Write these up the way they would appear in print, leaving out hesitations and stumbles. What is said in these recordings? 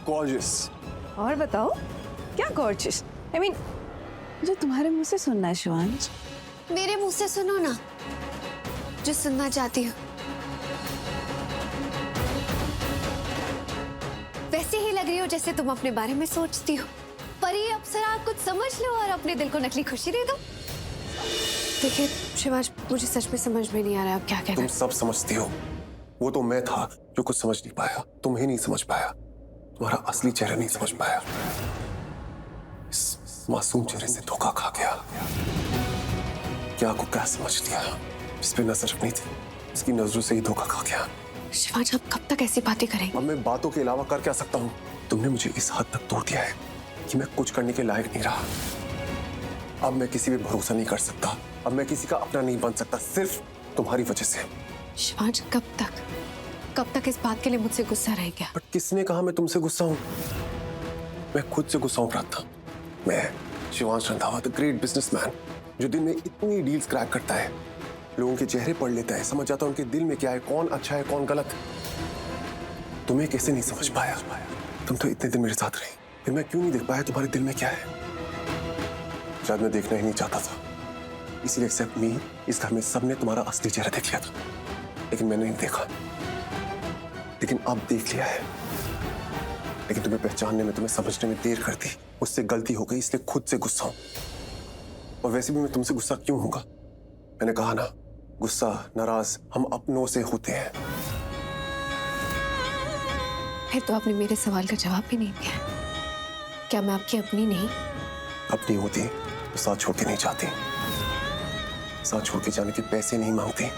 Gorgeous. और बताओ क्या गॉर्जियस? I mean, जो तुम्हारे मुंह से सुनना है शिवांश। मेरे मुंह से सुनो ना जो सुनना चाहती हो। वैसे ही लग रही हो जैसे तुम अपने बारे में सोचती हो। परी अप्सरा कुछ समझ लो और अपने दिल को नकली खुशी दे दो। देखिए शिवांश, मुझे सच में समझ में नहीं आ रहा आप क्या कह रहे तुम हो। सब समझती हो, वो तो मैं था जो कुछ समझ नहीं पाया। तुम ही नहीं समझ पाया, तुम्हारा असली चेहरा नहीं समझ पाया। इस मासूम चेहरे से धोखा खा गया। क्या को क्या समझ लिया? इस पे नजर नहीं थी, इसकी नजरों से ही धोखा खा गया। शिवांश, आप कब तक ऐसी बातें करेंगे? अब मैं बातों के अलावा कर क्या सकता हूँ? तुमने मुझे इस हद तक तोड़ दिया है कि मैं कुछ करने के लायक नहीं रहा। अब मैं किसी पे भरोसा नहीं कर सकता, अब मैं किसी का अपना नहीं बन सकता, सिर्फ तुम्हारी वजह से। शिवांश, कब तक इस बात के लिए मुझसे गुस्सा रहेगा? बट किसने कहा मैं तुमसे गुस्सा हूँ? मैं खुद से गुस्सा हूँ प्रार्थना। मैं Shivansh Randhawa, the great businessman, जो दिन में इतनी डील्स क्रैक करता है, लोगों के चेहरे पढ़ लेता है, समझ जाता है उनके दिल में क्या है, कौन अच्छा है कौन गलत। तुम्हें कैसे नहीं समझ पाया? तुम तो इतने दिन मेरे साथ रही, फिर मैं क्यों नहीं देख पाया तुम्हारे दिल में क्या है? शायद मैं देखना ही नहीं चाहता था, इसीलिए एक्सेप्ट मी, इस घर में सबने तुम्हारा असली चेहरा देख लिया था, लेकिन मैंने नहीं देखा। लेकिन अब देख लिया है, लेकिन तुम्हें पहचानने में, तुम्हें समझने में देर कर दी। मुझसे गलती हो गई, इसलिए खुद से गुस्सा हूं। और वैसे भी मैं तुमसे गुस्सा क्यों होऊंगा? मैंने कहा ना, गुस्सा नाराज हम अपनों से होते हैं। फिर तो आपने मेरे सवाल का जवाब भी नहीं दिया। क्या मैं आपकी अपनी नहीं? अपनी होती तो साथ छोड़ के नहीं जाती, साथ छोड़ के जाने के पैसे नहीं मांगती।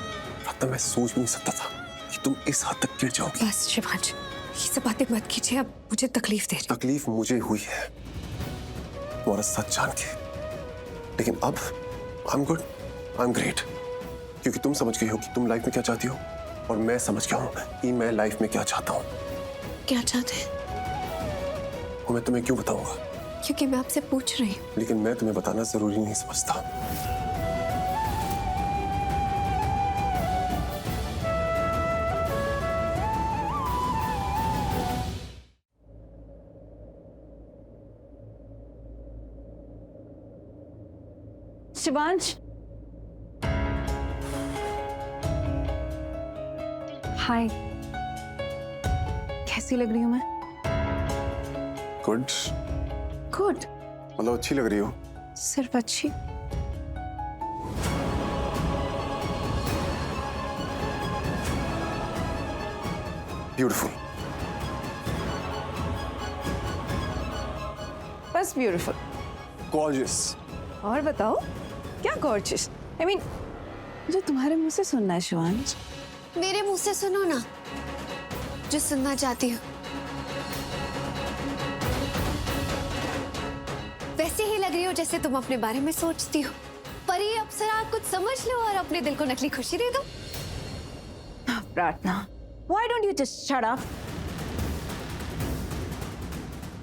तब मैं सोच भी नहीं सकता था कि तुम इस हद तक गिर जाओगी। बस शिवांश, ये सब बातें मत कीजिए, अब मुझे तकलीफ दे रही। तकलीफ मुझे हुई है तुम्हारा सच जान के, लेकिन अब I am good, I am great, क्योंकि तुम समझ गई हो कि तुम लाइफ में क्या चाहती हो, और मैं समझ गया हूं कि मैं लाइफ में क्या चाहता हूं। क्या चाहते हैं? और मैं तुम्हें क्यों बताऊंगा? क्योंकि मैं आपसे पूछ रही हूँ। लेकिन मैं तुम्हें बताना जरूरी नहीं समझता। शिवांश, हाय, कैसी लग रही हूँ मैं? गुड। गुड? मतलब अच्छी लग रही हो। सिर्फ अच्छी? ब्यूटीफुल। बस ब्यूटीफुल? गॉर्जियस। और बताओ क्या गॉर्जियस? I mean, जो तुम्हारे मुंह से सुनना है शिवांश। मेरे मुंह से सुनो ना जो सुनना चाहती हो। वैसे ही लग रही हो जैसे तुम अपने बारे में सोचती हो। परी अप्सरा कुछ समझ लो और अपने दिल को नकली खुशी दे दो। प्रार्थना, why don't you just shut up?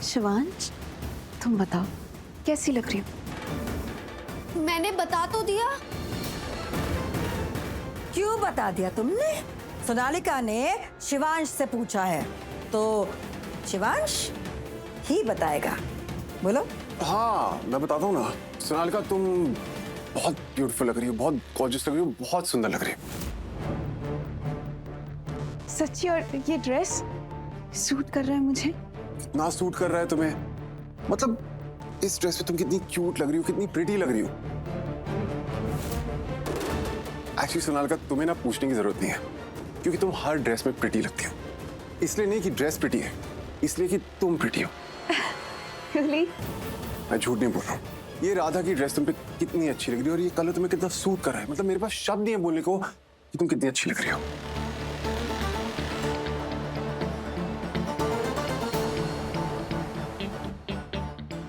Shivansh, तुम बताओ कैसी लग रही हो? मैंने बता तो दिया। क्यों बता दिया तुमने? सोनालिका ने शिवांश से पूछा है, तो शिवांश ही बताएगा। बोलो। हाँ, मैं बताता हूँ ना। सोनालिका, तुम बहुत ब्यूटीफुल लग रही हो, बहुत गॉर्जियस लग रही हो, बहुत सुंदर लग रही हो। सच्ची? और ये ड्रेस सूट कर रहा है मुझे? इतना सूट कर रहा है तुम्हें? मतलब इस ड्रेस में तुम कितनी क्यूट लग रही हो, कितनी प्रिटी लग रही हो। एक्चुअली सोनालिका, तुम्हें ना पूछने की जरूरत नहीं है, क्योंकि तुम हर ड्रेस में प्रिटी लगती हो। इसलिए नहीं कि ड्रेस प्रिटी है, इसलिए कि तुम प्रिटी हो। Really? मैं झूठ नहीं बोल रहा हूँ। ये राधा की ड्रेस तुम पे कितनी अच्छी लग रही है, और ये कलर तुम्हें कितना सूट कर रहा है। मतलब मेरे पास शब्द नहीं है बोलने को कि तुम कितनी अच्छी लग रही हो।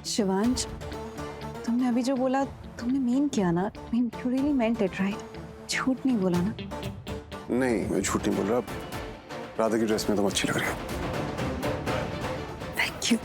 शिवांश, तुमने अभी जो बोला तुमने मीन किया ना? Mean you really meant it, right? झूठ नहीं बोला ना? नहीं, मैं झूठ नहीं बोल रहा। राधा की ड्रेस में तुम अच्छी लग रही हो। Thank you.